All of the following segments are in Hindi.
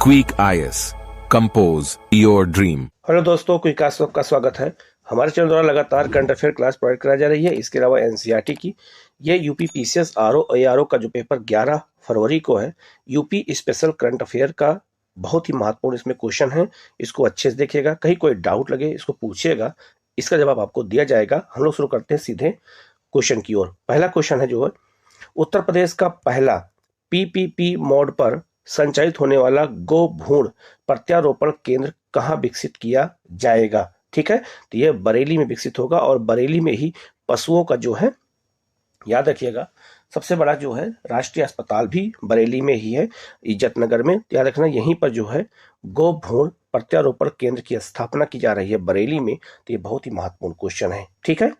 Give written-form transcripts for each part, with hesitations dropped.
Quick IAS compose your dream. Hello दोस्तों, क्विक आईएएस का स्वागत है। हमारे चैनल द्वारा लगातार करंट अफेयर क्लास प्रोवाइड कराई जा रही है। इसके अलावा एनसीईआरटी की ये यूपी पीसीएस आरओ एआरओ का जो पेपर 11 फरवरी को है, यूपी स्पेशल करंट अफेयर का बहुत ही महत्वपूर्ण इसमें क्वेश्चन है। इसको अच्छे से देखिएगा, कहीं कोई डाउट लगे इसको पूछिएगा, इसका जवाब आपको दिया जाएगा। हम लोग शुरू करते हैं सीधे क्वेश्चन की ओर। पहला क्वेश्चन है जो है, उत्तर प्रदेश का पहला पीपीपी मोड पर संचालित होने वाला गो भ्रूण प्रत्यारोपण केंद्र कहाँ विकसित किया जाएगा? ठीक है, तो यह बरेली में विकसित होगा और बरेली में ही पशुओं का जो है, याद रखिएगा, सबसे बड़ा जो है राष्ट्रीय अस्पताल भी बरेली में ही है, इज्जतनगर में। याद रखना, यहीं पर जो है गो भ्रूण प्रत्यारोपण केंद्र की स्थापना की जा रही है बरेली में। तो ये बहुत ही महत्वपूर्ण क्वेश्चन है। ठीक है,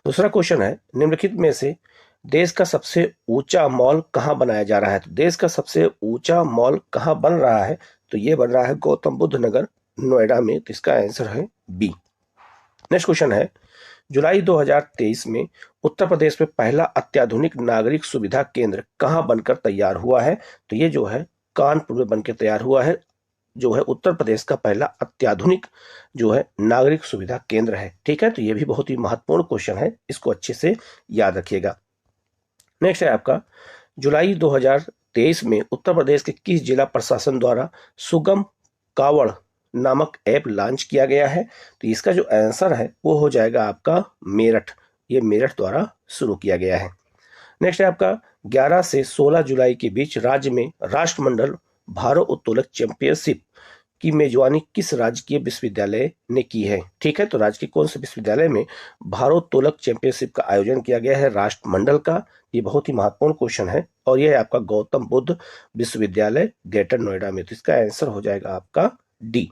दूसरा क्वेश्चन है, निम्नलिखित में से देश का सबसे ऊंचा मॉल कहां बनाया जा रहा है? तो देश का सबसे ऊंचा मॉल कहां बन रहा है? तो ये बन रहा है गौतम बुद्ध नगर, नोएडा में। तो इसका आंसर है बी। नेक्स्ट क्वेश्चन है, जुलाई 2023 में उत्तर प्रदेश में पहला अत्याधुनिक नागरिक सुविधा केंद्र कहां बनकर तैयार हुआ है? तो ये जो है कानपुर में बनकर तैयार हुआ है, जो है उत्तर प्रदेश का पहला अत्याधुनिक जो है नागरिक सुविधा केंद्र है। ठीक है, तो ये भी बहुत ही महत्वपूर्ण क्वेश्चन है, इसको अच्छे से याद रखिएगा। नेक्स्ट है आपका, जुलाई 2023 में उत्तर प्रदेश के किस जिला प्रशासन द्वारा सुगम कावड़ नामक ऐप लॉन्च किया गया है? तो इसका जो आंसर है वो हो जाएगा आपका मेरठ। ये मेरठ द्वारा शुरू किया गया है। नेक्स्ट है आपका, 11 से 16 जुलाई के बीच राज्य में राष्ट्रमंडल भारोत्तोलक चैंपियनशिप की मेजबानी किस राजकीय विश्वविद्यालय ने की है? ठीक है, तो राज्य के कौन से विश्वविद्यालय में भारोत्तोलक चैंपियनशिप का आयोजन किया गया है राष्ट्रमंडल का? ये बहुत ही महत्वपूर्ण क्वेश्चन है और यह है आपका गौतम बुद्ध विश्वविद्यालय ग्रेटर नोएडा में। तो इसका आंसर हो जाएगा आपका डी।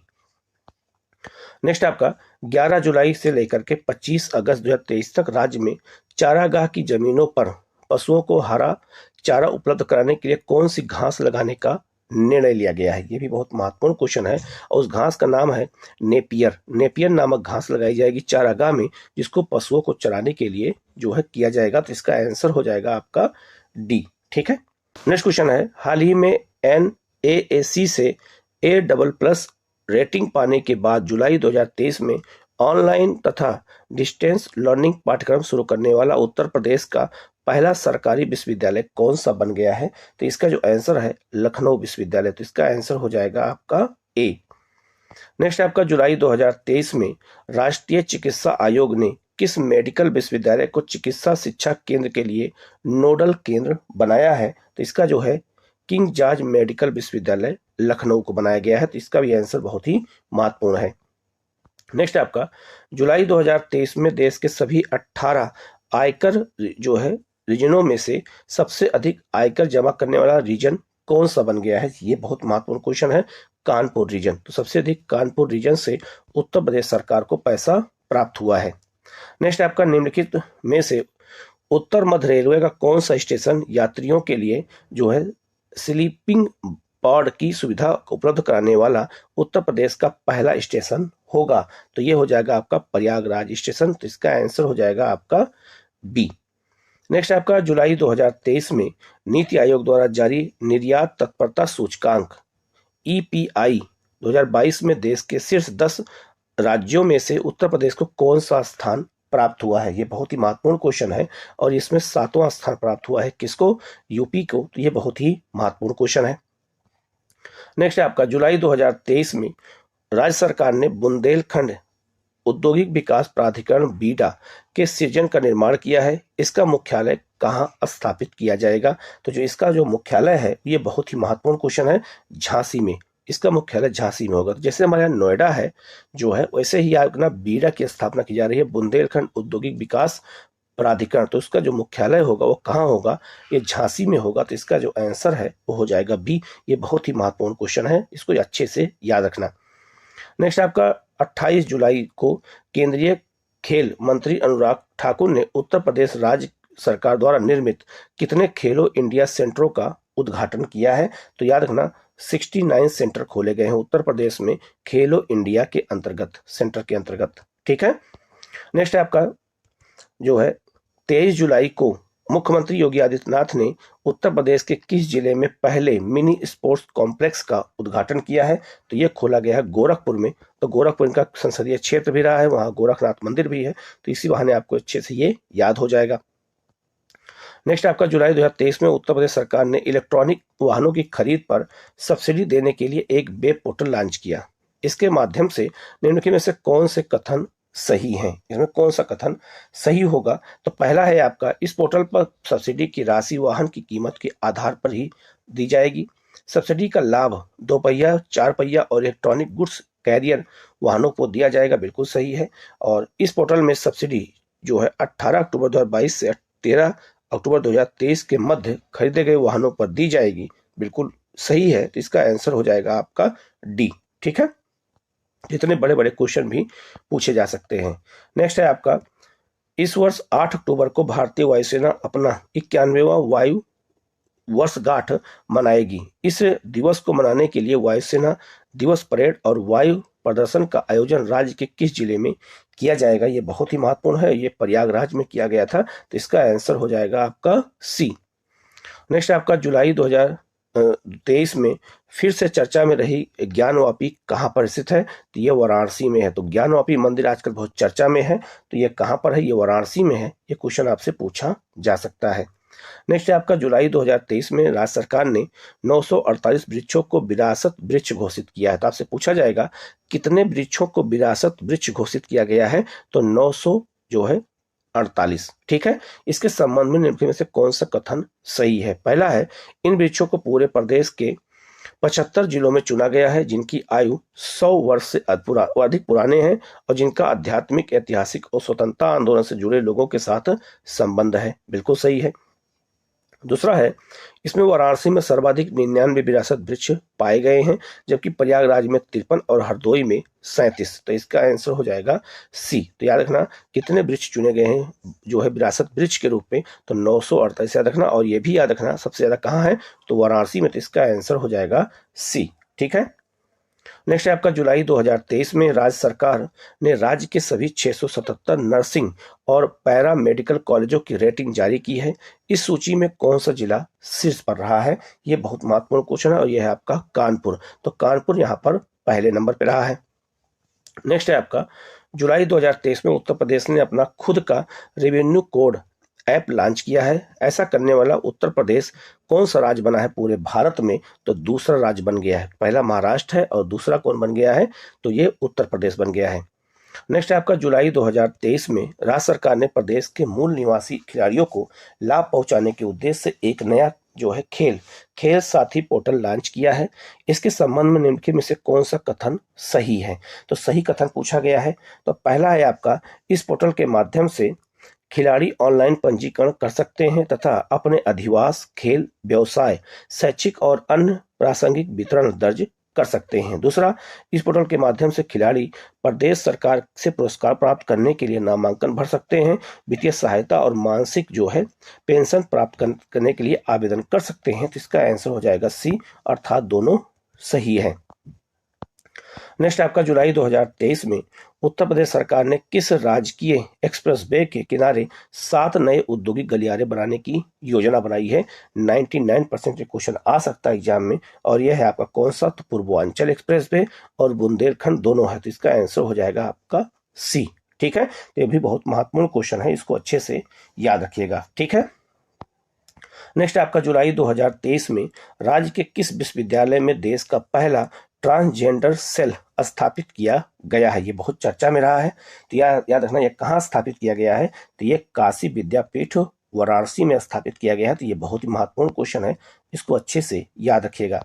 नेक्स्ट आपका, 11 जुलाई से लेकर के 25 अगस्त 2023 तक राज्य में चारागाह की जमीनों पर पशुओं को हरा चारा उपलब्ध कराने के लिए कौन सी घास लगाने का निर्णय लिया गया है? ये भी बहुत महत्वपूर्ण क्वेश्चन है और उस घास का नाम है नेपियर। नेपियर नामक घास लगाई जाएगी चारागाह में, जिसको पशुओं को चराने के लिए जो है किया जाएगा। तो इसका आंसर हो जाएगा आपका डी। ठीक है, नेक्स्ट क्वेश्चन है, हाल ही में NAAC से A++ रेटिंग पाने के बाद जुलाई 2023 में ऑनलाइन तथा डिस्टेंस लर्निंग पाठ्यक्रम शुरू करने वाला उत्तर प्रदेश का पहला सरकारी विश्वविद्यालय कौन सा बन गया है? तो इसका जो आंसर है लखनऊ विश्वविद्यालय। तो इसका आंसर हो जाएगा आपका ए। नेक्स्ट आपका, जुलाई 2023 में राष्ट्रीय चिकित्सा आयोग ने किस मेडिकल विश्वविद्यालय को चिकित्सा शिक्षा केंद्र के लिए नोडल केंद्र बनाया है? तो इसका जो है किंग जॉर्ज मेडिकल विश्वविद्यालय लखनऊ को बनाया गया है। तो इसका भी आंसर बहुत ही महत्वपूर्ण है। नेक्स्ट आपका, जुलाई 2023 में देश के सभी 18 आयकर जो है रीजनों में से सबसे अधिक आयकर जमा करने वाला रीजन कौन सा बन गया है? ये बहुत महत्वपूर्ण क्वेश्चन है। कानपुर रीजन। तो सबसे अधिक कानपुर रीजन से उत्तर प्रदेश सरकार को पैसा प्राप्त हुआ है। नेक्स्ट आपका, निम्नलिखित में से उत्तर मध्य रेलवे का कौन सा स्टेशन यात्रियों के लिए जो है स्लीपिंग पॉड की सुविधा उपलब्ध कराने वाला उत्तर प्रदेश का पहला स्टेशन होगा? तो ये हो जाएगा आपका प्रयागराज स्टेशन। तो इसका आंसर हो जाएगा आपका बी। नेक्स्ट आपका, जुलाई 2023 में नीति आयोग द्वारा जारी निर्यात तत्परता सूचकांक EPI 2022 में देश के शीर्ष 10 राज्यों में से उत्तर प्रदेश को कौन सा स्थान प्राप्त हुआ है? ये बहुत ही महत्वपूर्ण क्वेश्चन है और इसमें 7वां स्थान प्राप्त हुआ है। किसको? यूपी को। तो ये बहुत ही महत्वपूर्ण क्वेश्चन है। नेक्स्ट है आपका, जुलाई 2023 में राज्य सरकार ने बुंदेलखंड औद्योगिक विकास प्राधिकरण बीडा के सृजन का निर्माण किया है। इसका मुख्यालय कहाँ स्थापित किया जाएगा? तो जो इसका जो मुख्यालय है, ये बहुत ही महत्वपूर्ण क्वेश्चन है, झांसी में। इसका मुख्यालय झांसी में होगा। तो जैसे हमारे यहाँ नोएडा है जो है, वैसे ही अपना बीडा की स्थापना की जा रही है, बुंदेलखंड औद्योगिक विकास प्राधिकरण। तो उसका जो मुख्यालय होगा वो कहाँ होगा? ये झांसी में होगा। तो इसका जो आंसर है वो हो जाएगा बी। ये बहुत ही महत्वपूर्ण क्वेश्चन है, इसको अच्छे से याद रखना। नेक्स्ट आपका, 28 जुलाई को केंद्रीय खेल मंत्री अनुराग ठाकुर ने उत्तर प्रदेश राज्य सरकार द्वारा निर्मित कितने खेलो इंडिया सेंटरों का उद्घाटन किया है? तो याद रखना, 69 सेंटर खोले गए हैं उत्तर प्रदेश में खेलो इंडिया के अंतर्गत, सेंटर के अंतर्गत। ठीक है, नेक्स्ट आपका जो है 23 जुलाई को मुख्यमंत्री योगी आदित्यनाथ ने उत्तर प्रदेश के किस जिले में पहले मिनी स्पोर्ट्स कॉम्प्लेक्स का उद्घाटन किया है? तो ये खोला गया है गोरखपुर में। तो गोरखपुर इनका संसदीय क्षेत्र भी रहा है, वहां गोरखनाथ मंदिर भी है, तो इसी बहाने आपको अच्छे से ये याद हो जाएगा। नेक्स्ट आपका जुलाई 2023 में उत्तर प्रदेश सरकार ने इलेक्ट्रॉनिक वाहनों की खरीद पर सब्सिडी देने के लिए एक वेब पोर्टल लॉन्च किया। इसके माध्यम से निम्नलिखित में से कौन से कथन सही हैं? इसमें कौन सा कथन सही होगा? तो पहला है आपका, इस पोर्टल पर सब्सिडी की राशि वाहन की कीमत के आधार पर ही दी जाएगी। सब्सिडी का लाभ 2 पहिया, 4 पहिया और इलेक्ट्रॉनिक गुड्स कैरियर वाहनों को दिया जाएगा, बिल्कुल सही है। और इस पोर्टल में सब्सिडी जो है 18 अक्टूबर 2022 से 13 अक्टूबर 2023 के मध्य खरीदे गए वाहनों पर दी जाएगी, बिल्कुल सही है। तो इसका आंसर हो जाएगा आपका डी। ठीक है, इतने बड़े बड़े क्वेश्चन भी पूछे जा सकते हैं। नेक्स्ट है आपका, इस वर्ष 8 अक्टूबर को भारतीय वायुसेना अपना 91वां वायु वर्षगांठ मनाएगी। इस दिवस को मनाने के लिए वायुसेना दिवस परेड और वायु प्रदर्शन का आयोजन राज्य के किस जिले में किया जाएगा? ये बहुत ही महत्वपूर्ण है, ये प्रयागराज में किया गया था, तो इसका आंसर हो जाएगा आपका सी। नेक्स्ट आपका, जुलाई 2023 में फिर से चर्चा में रही ज्ञानवापी कहाँ पर स्थित है? तो ये वाराणसी में है। तो ज्ञानवापी मंदिर आजकल बहुत चर्चा में है, तो ये कहाँ पर है? ये वाराणसी में है। ये क्वेश्चन आपसे पूछा जा सकता है। नेक्स्ट है आपका, जुलाई 2023 में राज्य सरकार ने 948 वृक्षों को विरासत वृक्ष घोषित किया है। तो आपसे पूछा जाएगा कितने वृक्षों को विरासत वृक्ष घोषित किया गया है? तो 900 जो है 48। ठीक है, इसके संबंध में निम्नलिखित में से कौन सा कथन सही है? पहला है, इन वृक्षों को पूरे प्रदेश के 75 जिलों में चुना गया है जिनकी आयु 100 वर्ष से अधिक पुराने हैं और जिनका आध्यात्मिक, ऐतिहासिक और स्वतंत्रता आंदोलन से जुड़े लोगों के साथ संबंध है, बिल्कुल सही है। दूसरा है, इसमें वाराणसी में सर्वाधिक 99 विरासत वृक्ष पाए गए हैं, जबकि प्रयागराज में 53 और हरदोई में 37। तो इसका आंसर हो जाएगा सी। तो याद रखना कितने वृक्ष चुने गए हैं जो है विरासत वृक्ष के रूप में? तो 948 याद रखना। और ये भी याद रखना सबसे ज्यादा कहाँ है? तो वाराणसी में। तो इसका आंसर हो जाएगा सी। ठीक है, नेक्स्ट है आपका, जुलाई 2023 में राज्य सरकार ने राज्य के सभी 677 नर्सिंग और पैरा मेडिकल कॉलेजों की रेटिंग जारी की है। इस सूची में कौन सा जिला शीर्ष पर रहा है? ये बहुत महत्वपूर्ण क्वेश्चन है और यह है आपका कानपुर। तो कानपुर यहाँ पर पहले नंबर पर रहा है। नेक्स्ट है आपका, जुलाई 2023 में उत्तर प्रदेश ने अपना खुद का रेवेन्यू कोड ऐप लॉन्च किया है। ऐसा करने वाला उत्तर प्रदेश कौन सा राज्य बना है पूरे भारत में? तो दूसरा राज्य बन गया है। पहला महाराष्ट्र है और दूसरा कौन बन गया है? तो ये उत्तर प्रदेश बन गया है। नेक्स्ट है आपका, जुलाई 2023 में राज्य सरकार ने प्रदेश के मूल निवासी खिलाड़ियों को लाभ पहुंचाने के उद्देश्य से एक नया जो है खेल साथी पोर्टल लॉन्च किया है। इसके संबंध में निम्नलिखित में से कौन सा कथन सही है? तो सही कथन पूछा गया है। तो पहला है आपका, इस पोर्टल के माध्यम से खिलाड़ी ऑनलाइन पंजीकरण कर सकते हैं तथा अपने अधिवास, खेल, व्यवसाय, शैक्षिक और अन्य प्रासंगिक वितरण दर्ज कर सकते हैं। दूसरा, इस पोर्टल के माध्यम से खिलाड़ी प्रदेश सरकार से पुरस्कार प्राप्त करने के लिए नामांकन भर सकते हैं, वित्तीय सहायता और मानसिक जो है पेंशन प्राप्त करने के लिए आवेदन कर सकते हैं। तो इसका आंसर हो जाएगा सी, अर्थात दोनों सही है। नेक्स्ट आपका, जुलाई 2023 में उत्तर प्रदेश सरकार ने किस राजकीय एक्सप्रेसवे के किनारे 7 नए औद्योगिक गलियारे बनाने की योजना बनाई है? 99% क्वेश्चन आ सकता है एग्जाम में, और यह है आपका कौन सा? तो पूर्वांचल एक्सप्रेसवे और बुंदेलखंड दोनों है। तो इसका आंसर हो जाएगा आपका सी। ठीक है, तो ये भी बहुत महत्वपूर्ण क्वेश्चन है, इसको अच्छे से याद रखिएगा। ठीक है, नेक्स्ट आपका, जुलाई 2023 में राज्य के किस विश्वविद्यालय में देश का पहला ट्रांसजेंडर सेल स्थापित किया गया है? ये बहुत चर्चा में रहा है। तो याद रखना ये कहाँ स्थापित किया गया है? तो ये काशी विद्यापीठ वाराणसी में स्थापित किया गया है। तो ये बहुत ही महत्वपूर्ण क्वेश्चन है, इसको अच्छे से याद रखिएगा।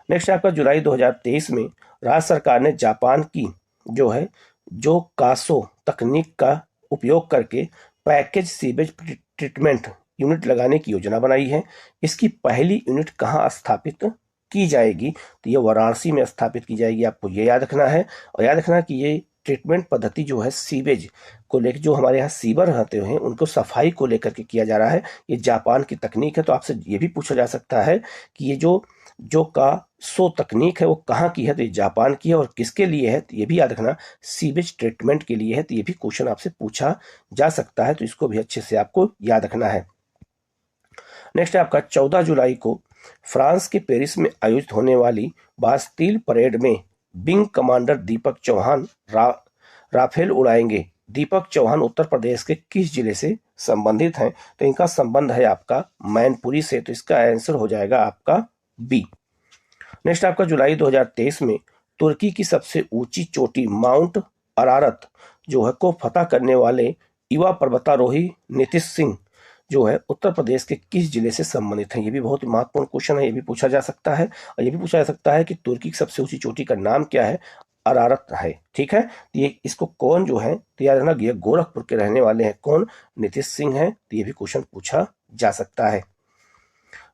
नेक्स्ट आपका, जुलाई 2023 में राज्य सरकार ने जापान की जो कासो तकनीक का उपयोग करके पैकेज सीवेज ट्रीटमेंट यूनिट लगाने की योजना बनाई है। इसकी पहली यूनिट कहाँ स्थापित की जाएगी? तो ये वाराणसी में स्थापित की जाएगी, आपको ये याद रखना है। और याद रखना कि ये ट्रीटमेंट पद्धति जो है सीवेज को लेकर, जो हमारे यहाँ सीवर रहते हैं उनको सफाई को लेकर के किया जा रहा है। ये जापान की तकनीक है। तो आपसे ये भी पूछा जा सकता है कि ये जो कासो तकनीक है वो कहाँ की है? तो ये जापान की है। और किसके लिए है? तो ये भी याद रखना सीवेज ट्रीटमेंट के लिए है। तो ये भी क्वेश्चन आपसे पूछा जा सकता है, तो इसको भी अच्छे से आपको याद रखना है। नेक्स्ट है आपका 14 जुलाई को फ्रांस के पेरिस में आयोजित होने वाली बास्टील परेड में विंग कमांडर दीपक चौहान राफेल उड़ाएंगे। दीपक चौहान उत्तर प्रदेश के किस जिले से संबंधित हैं? तो इनका संबंध है आपका मैनपुरी से, तो इसका आंसर हो जाएगा आपका बी। नेक्स्ट आपका जुलाई 2023 में तुर्की की सबसे ऊंची चोटी माउंट अरारत जो है को फतह करने वाले युवा पर्वतारोही नीतीश सिंह जो है उत्तर प्रदेश के किस जिले से संबंधित हैं? ये भी बहुत ही महत्वपूर्ण क्वेश्चन है, ये भी पूछा जा सकता है। और ये भी पूछा जा सकता है कि तुर्की की सबसे ऊंची चोटी का नाम क्या है? अरारत है। ठीक है, तो ये इसको कौन जो है तो याद रखना, ये गोरखपुर के रहने वाले हैं। कौन? नीतीश सिंह है। तो ये भी क्वेश्चन पूछा जा सकता है।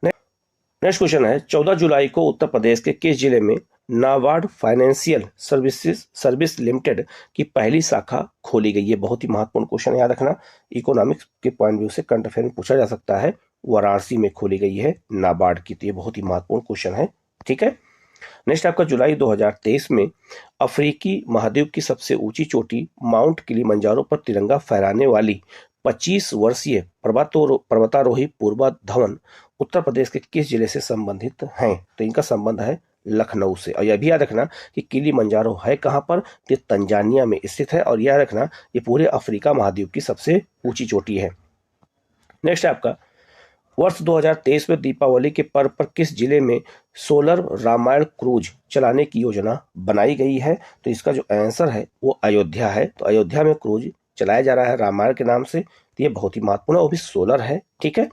नेक्स्ट क्वेश्चन है 14 जुलाई को उत्तर प्रदेश के किस जिले में नाबार्ड फाइनेंशियल सर्विस लिमिटेड की पहली शाखा खोली गई? ये बहुत ही महत्वपूर्ण क्वेश्चन याद रखना, इकोनॉमिक्स के पॉइंट व्यू से करंट अफेयर में पूछा जा सकता है। वाराणसी में खोली गई है नाबार्ड की, तो ये बहुत ही महत्वपूर्ण क्वेश्चन है। ठीक है, नेक्स्ट आपका जुलाई 2023 में अफ्रीकी महाद्वीप की सबसे ऊंची चोटी माउंट किलिमंजारो पर तिरंगा फहराने वाली 25 वर्षीय पर्वतारोही पूर्वा धवन उत्तर प्रदेश के किस जिले से संबंधित हैं? तो इनका संबंध है लखनऊ से। और यह भी याद रखना कि किलिमंजारो है कहाँ पर? ये तंजानिया में स्थित है। और याद रखना ये पूरे अफ्रीका महाद्वीप की सबसे ऊंची चोटी है। नेक्स्ट आपका वर्ष 2023 में दीपावली के पर्व पर किस जिले में सोलर रामायण क्रूज चलाने की योजना बनाई गई है? तो इसका जो आंसर है वो अयोध्या है। तो अयोध्या में क्रूज चलाया जा रहा है रामायण के नाम से। तो ये बहुत ही महत्वपूर्ण है, वो भी सोलर है। ठीक है,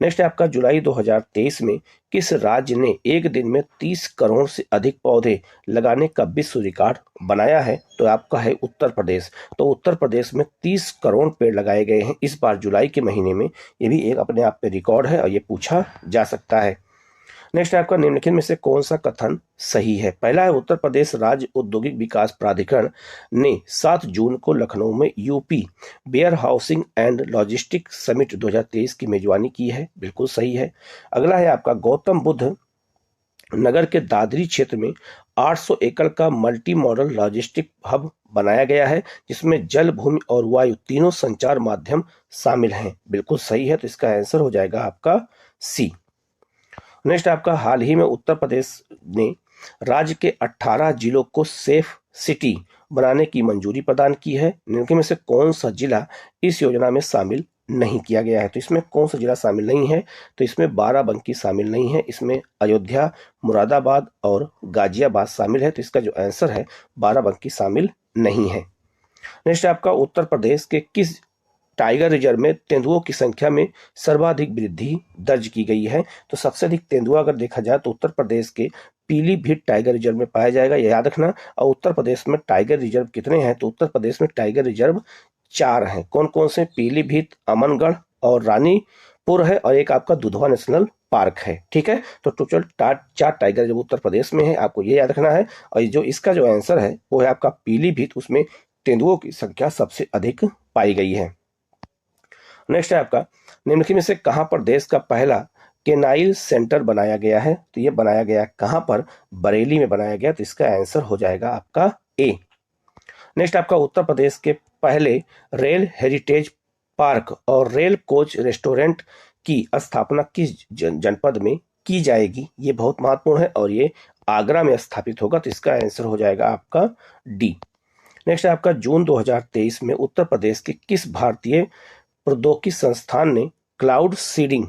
नेक्स्ट है आपका जुलाई 2023 में किस राज्य ने एक दिन में 30 करोड़ से अधिक पौधे लगाने का विश्व रिकॉर्ड बनाया है? तो आपका है उत्तर प्रदेश। तो उत्तर प्रदेश में 30 करोड़ पेड़ लगाए गए हैं इस बार जुलाई के महीने में। ये भी एक अपने आप पे रिकॉर्ड है और ये पूछा जा सकता है। नेक्स्ट आपका निम्नलिखित में से कौन सा कथन सही है? पहला है उत्तर प्रदेश राज्य औद्योगिक विकास प्राधिकरण ने 7 जून को लखनऊ में UP warehousing and logistic summit 2023 की मेजबानी की है। बिल्कुल सही है। अगला है आपका गौतम बुद्ध नगर के दादरी क्षेत्र में 800 एकड़ का मल्टी मॉडल लॉजिस्टिक हब बनाया गया है जिसमें जल, भूमि और वायु तीनों संचार माध्यम शामिल हैं। बिल्कुल सही है, तो इसका आंसर हो जाएगा आपका सी। नेक्स्ट आपका हाल ही में उत्तर प्रदेश ने राज्य के 18 जिलों को सेफ सिटी बनाने की मंजूरी प्रदान की है। निम्नलिखित में से कौन सा जिला इस योजना में शामिल नहीं किया गया है? तो इसमें कौन सा जिला शामिल नहीं है? तो इसमें बाराबंकी शामिल नहीं है, इसमें अयोध्या, मुरादाबाद और गाजियाबाद शामिल है। तो इसका जो आंसर है बाराबंकी शामिल नहीं है। नेक्स्ट आपका उत्तर प्रदेश के किस टाइगर रिजर्व में तेंदुओं की संख्या में सर्वाधिक वृद्धि दर्ज की गई है? तो सबसे अधिक तेंदुआ अगर देखा जाए तो उत्तर प्रदेश के पीलीभीत टाइगर रिजर्व में पाया जाएगा, यह याद रखना। और उत्तर प्रदेश में टाइगर रिजर्व कितने हैं? तो उत्तर प्रदेश में टाइगर रिजर्व 4 हैं। कौन कौन से? पीलीभीत, अमनगढ़ और रानीपुर है, और एक आपका दुधवा नेशनल पार्क है। ठीक है, तो total 4 tiger reserve Uttar Pradesh में है, आपको ये याद रखना है। और जो इसका जो आंसर है वो है आपका पीलीभीत, उसमें तेंदुओं की संख्या सबसे अधिक पाई गई है। नेक्स्ट है आपका निम्नलिखित में से कहां पर देश का पहला केनाइल सेंटर बनाया गया है? तो ये बनाया गया कहां पर? बरेली में बनाया गया। तो इसका आंसर हो जाएगा आपका ए। नेक्स्ट आपका उत्तर प्रदेश के पहले रेल हेरिटेज पार्क और रेल कोच रेस्टोरेंट की स्थापना किस जनपद में की जाएगी? ये बहुत महत्वपूर्ण है और ये आगरा में स्थापित होगा। तो इसका आंसर हो जाएगा आपका डी। नेक्स्ट आपका जून 2023 में उत्तर प्रदेश के किस भारतीय प्रौद्योगिकी संस्थान ने क्लाउड सीडिंग,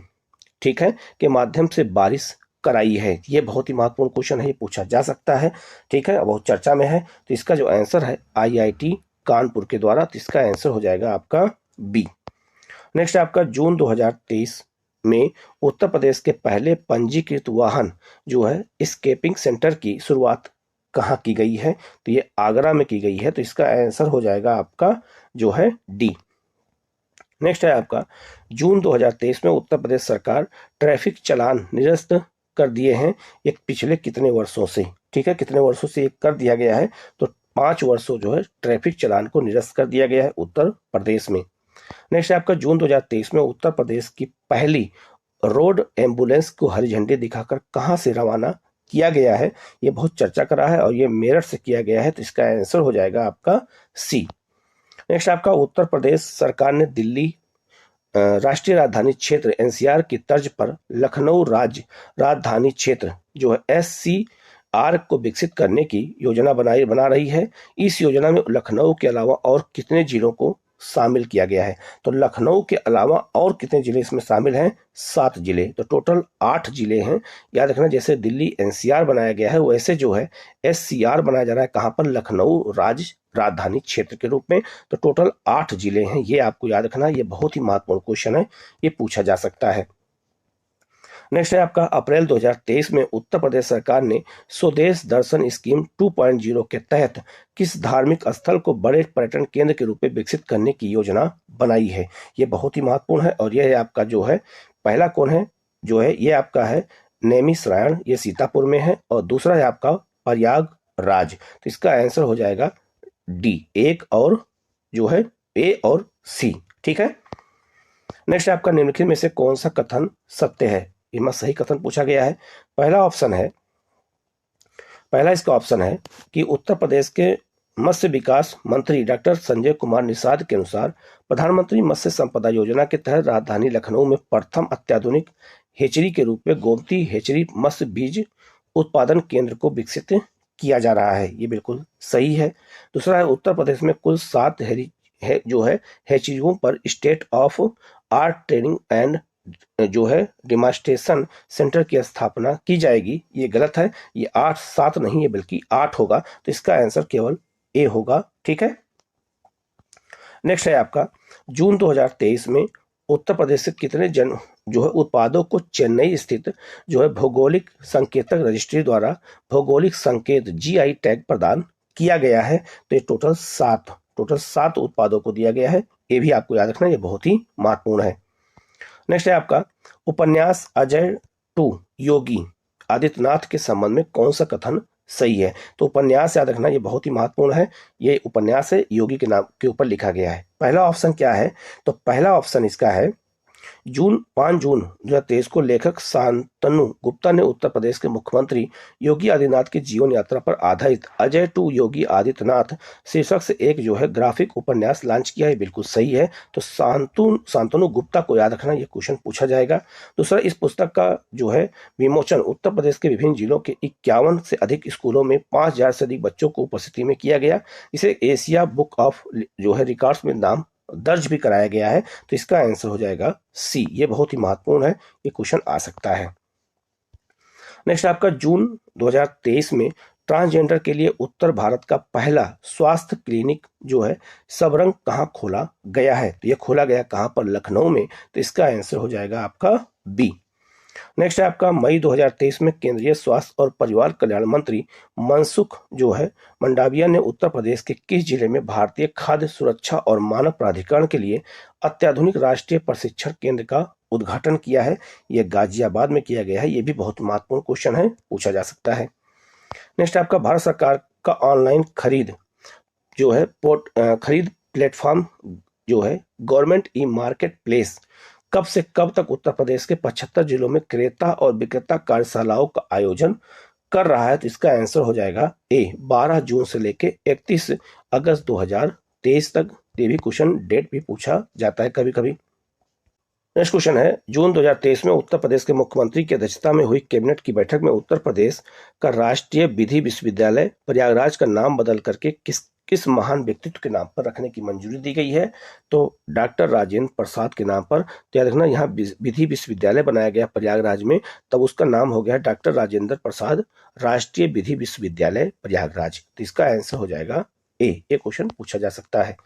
ठीक है, के माध्यम से बारिश कराई है? ये बहुत ही महत्वपूर्ण क्वेश्चन है, ये पूछा जा सकता है। ठीक है, बहुत चर्चा में है। तो इसका जो आंसर है IIT कानपुर के द्वारा। तो इसका आंसर हो जाएगा आपका बी। नेक्स्ट आपका जून 2023 में उत्तर प्रदेश के पहले पंजीकृत वाहन जो है स्केपिंग सेंटर की शुरुआत कहाँ की गई है? तो ये आगरा में की गई है। तो इसका आंसर हो जाएगा आपका जो है डी। नेक्स्ट है आपका जून 2023 में उत्तर प्रदेश सरकार ट्रैफिक चालान निरस्त कर दिए हैं ये पिछले कितने वर्षों से? ठीक है, कितने वर्षों से ये कर दिया गया है? तो 5 वर्षों जो है ट्रैफिक चालान को निरस्त कर दिया गया है उत्तर प्रदेश में। नेक्स्ट है आपका जून 2023 में उत्तर प्रदेश की पहली रोड एम्बुलेंस को हरी झंडी दिखाकर कहां से रवाना किया गया है? ये बहुत चर्चा कर रहा है और ये मेरठ से किया गया है। तो इसका आंसर हो जाएगा आपका सी। नेक्स्ट आपका उत्तर प्रदेश सरकार ने दिल्ली राष्ट्रीय राजधानी क्षेत्र एनसीआर की तर्ज पर लखनऊ राज्य राजधानी क्षेत्र जो है एससीआर को विकसित करने की योजना बना रही है। इस योजना में लखनऊ के अलावा और कितने जिलों को शामिल किया गया है? तो लखनऊ के अलावा और कितने जिले इसमें शामिल हैं? 7 जिले। तो टोटल 8 जिले हैं। याद रखना, जैसे दिल्ली एनसीआर बनाया गया है वैसे जो है एससीआर बनाया जा रहा है कहां पर? लखनऊ राज्य राजधानी क्षेत्र के रूप में। तो टोटल 8 जिले हैं, ये आपको याद रखना। ये बहुत ही महत्वपूर्ण क्वेश्चन है, ये पूछा जा सकता है। नेक्स्ट है आपका, अप्रैल 2023 में उत्तर प्रदेश सरकार ने स्वदेश दर्शन स्कीम 2.0 के तहत किस धार्मिक स्थल को बड़े पर्यटन केंद्र के रूप में विकसित करने की योजना बनाई है? ये बहुत ही महत्वपूर्ण है। और यह आपका जो है पहला कौन है जो है, ये आपका है नैमिषारण्य, ये सीतापुर में है। और दूसरा है आपका प्रयागराज। तो इसका आंसर हो जाएगा डी, एक और जो है ए और सी। ठीक है। नेक्स्ट आपका, निम्नलिखित में से कौन सा कथन सत्य है? इसमें सही कथन पूछा गया है। पहला इसका ऑप्शन है कि उत्तर प्रदेश के मत्स्य विकास मंत्री डॉक्टर संजय कुमार निषाद के अनुसार प्रधानमंत्री मत्स्य संपदा योजना के तहत राजधानी लखनऊ में प्रथम अत्याधुनिक हेचरी के रूप में गोमती हेचरी मत्स्य बीज उत्पादन केंद्र को विकसित किया जा रहा है। ये बिल्कुल सही है। दूसरा है, उत्तर प्रदेश में कुल 7 हेचरियों पर state of art training and जो है डिमॉन्स्ट्रेशन सेंटर की स्थापना की जाएगी। ये गलत है, ये 7 नहीं है बल्कि 8 होगा। तो इसका आंसर केवल ए होगा। ठीक है। नेक्स्ट है आपका, जून 2023 में उत्तर प्रदेश से कितने जो है उत्पादों को चेन्नई स्थित जो है भौगोलिक संकेतक रजिस्ट्री द्वारा भौगोलिक संकेत जीआई टैग प्रदान किया गया है? तो ये टोटल 7 उत्पादों को दिया गया है। ये भी आपको याद रखना, ये बहुत ही महत्वपूर्ण है। नेक्स्ट है आपका, उपन्यास अजय 2 योगी आदित्यनाथ के संबंध में कौन सा कथन सही है? तो उपन्यास याद रखना, ये बहुत ही महत्वपूर्ण है। ये उपन्यास है योगी के नाम के ऊपर लिखा गया है। पहला ऑप्शन क्या है? तो पहला ऑप्शन इसका है 5 जून 2023 को लेखक शांतनु गुप्ता ने उत्तर प्रदेश के मुख्यमंत्री योगी आदित्यनाथ की जीवन यात्रा पर आधारित अजय 2 योगी आदित्यनाथ शीर्षक से एक जो है ग्राफिक उपन्यास लॉन्च किया है। बिल्कुल सही है। तो शांतनु गुप्ता को याद रखना, ये क्वेश्चन पूछा जाएगा। दूसरा, इस पुस्तक का जो है विमोचन उत्तर प्रदेश के विभिन्न जिलों के 51 से अधिक स्कूलों में 5000 से अधिक बच्चों को उपस्थिति में किया गया। इसे एशिया बुक ऑफ जो है रिकॉर्ड्स में नाम दर्ज भी कराया गया है। तो इसका आंसर हो जाएगा सी। ये बहुत ही महत्वपूर्ण है, ये क्वेश्चन आ सकता है। नेक्स्ट आपका, जून 2023 में ट्रांसजेंडर के लिए उत्तर भारत का पहला स्वास्थ्य क्लिनिक जो है सबरंग कहां खोला गया है? तो ये खोला गया कहां पर? लखनऊ में। तो इसका आंसर हो जाएगा आपका बी। नेक्स्ट है आपका, मई 2023 में केंद्रीय स्वास्थ्य और परिवार कल्याण मंत्री मनसुख जो है मंडाविया ने उत्तर प्रदेश के किस जिले में भारतीय खाद्य सुरक्षा और मानक प्राधिकरण के लिए अत्याधुनिक राष्ट्रीय प्रशिक्षण केंद्र का उद्घाटन किया है? यह गाजियाबाद में किया गया है। यह भी बहुत महत्वपूर्ण क्वेश्चन है, पूछा जा सकता है। नेक्स्ट आपका, भारत सरकार का ऑनलाइन खरीद जो है खरीद प्लेटफॉर्म जो है गवर्नमेंट ई मार्केट प्लेस कब से कब तक उत्तर प्रदेश के 75 जिलों में क्रेता और विक्रेता कार्यशालाओं का आयोजन कर रहा है? तो इसका आंसर हो जाएगा ए, 12 जून से लेके 31 अगस्त 2023 तक। ये भी क्वेश्चन डेट भी पूछा जाता है कभी कभी। नेक्स्ट क्वेश्चन है, जून 2023 में उत्तर प्रदेश के मुख्यमंत्री की अध्यक्षता में हुई कैबिनेट की बैठक में उत्तर प्रदेश का राष्ट्रीय विधि विश्वविद्यालय प्रयागराज का नाम बदल करके किस महान व्यक्तित्व के नाम पर रखने की मंजूरी दी गई है? तो डॉक्टर राजेंद्र प्रसाद के नाम पर। तो याद रखना, यहाँ विधि विश्वविद्यालय बनाया गया प्रयागराज में, तब उसका नाम हो गया डॉक्टर राजेंद्र प्रसाद राष्ट्रीय विधि विश्वविद्यालय प्रयागराज। तो इसका आंसर हो जाएगा ए। ये क्वेश्चन पूछा जा सकता है।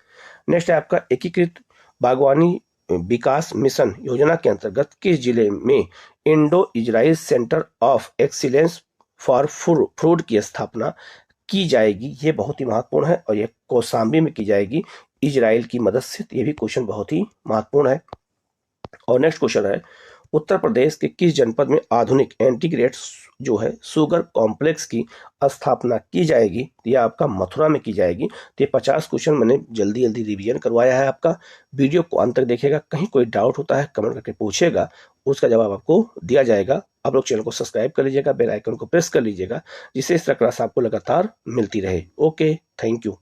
नेक्स्ट है आपका, एकीकृत बागवानी विकास मिशन योजना के अंतर्गत किस जिले में Indo Israel centre of excellence for fruit की स्थापना की जाएगी? ये बहुत ही महत्वपूर्ण है और ये कौशाम्बी में की जाएगी इजराइल की मदद से। ये भी क्वेश्चन बहुत ही महत्वपूर्ण है। और नेक्स्ट क्वेश्चन है, उत्तर प्रदेश के किस जनपद में आधुनिक इंटीग्रेटेड जो है शुगर कॉम्प्लेक्स की स्थापना की जाएगी? तो यह आपका मथुरा में की जाएगी। तो ये 50 क्वेश्चन मैंने जल्दी रिवीजन करवाया है आपका। वीडियो को अंत तक देखिएगा, कहीं कोई डाउट होता है कमेंट करके पूछेगा, उसका जवाब आपको दिया जाएगा। आप लोग चैनल को सब्सक्राइब कर लीजिएगा, बेल आइकन को प्रेस कर लीजिएगा, जिससे इस तरह क्लास आपको लगातार मिलती रहे। Okay, thank you.